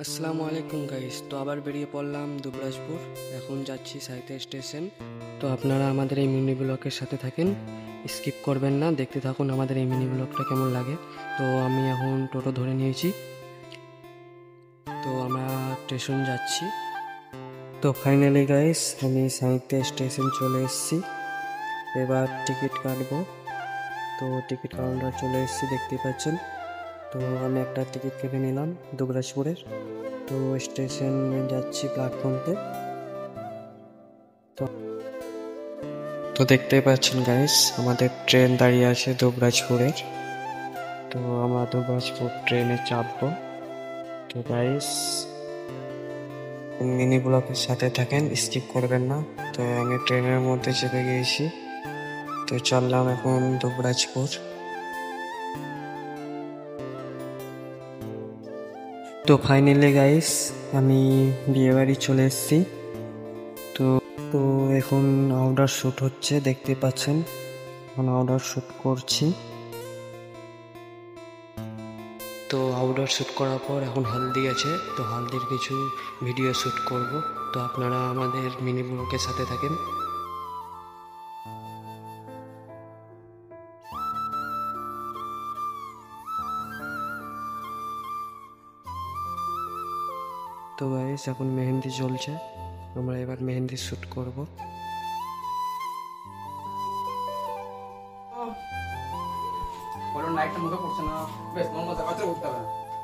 আসসালামু আলাইকুম গাইস। তো আবার বেরিয়ে পড়লাম দুবরাজপুর। এখন যাচ্ছি সাহিত্য স্টেশন। তো আপনারা আমাদের এই মিনি ব্লগের সাথে থাকেন, স্কিপ করবেন না, দেখতে থাকুন আমাদের এই মিনি ব্লগটা কেমন লাগে। তো আমি এখন টোটো ধরে নিয়েছি, তো আমরা স্টেশন যাচ্ছি। তো ফাইনালি গাইস আমি সাহিত্য স্টেশন চলে এসেছি। এবার টিকিট কাটবো। তো টিকিট কাউন্টার চলে এসেছি, দেখতেই পাচ্ছেন। তো আমি একটা টিকিট কেটে নিলাম দুবরাজপুরের। তো স্টেশনে যাচ্ছি প্ল্যাটফর্মতে। তো তো দেখতেই পাচ্ছেন গাইস, আমাদের ট্রেন দাঁড়িয়ে আছে দুবরাজপুরের। তো আমরা দুবরাজপুর ট্রেনে চাপবো। তো গাইস মিনি ব্লগের সাথে থাকেন, স্কিপ করবেন না। তো আমি ট্রেনের মধ্যে চেপে গিয়েছি। তো চললাম এখন দুবরাজপুর। তো ফাইনালি গাইস আমি বিয়ে বাড়ি চলে এসেছি। তো তো এখন আউটডোর শ্যুট হচ্ছে, দেখতে পাচ্ছেন। এখন আউটডোর শ্যুট করছি। তো আউটডোর শ্যুট করার পর এখন হলদি আছে, তো হলদির কিছু ভিডিও শ্যুট করব। তো আপনারা আমাদের মিনি ব্লগের সাথে থাকেন। তো গাইস এখন মেহেন্দি চলছে, আমরা এবার মেহেন্দি শ্যুট করব। নাইটটা মুখে পড়ছে না, বেশ নর্মাল করতে হবে না।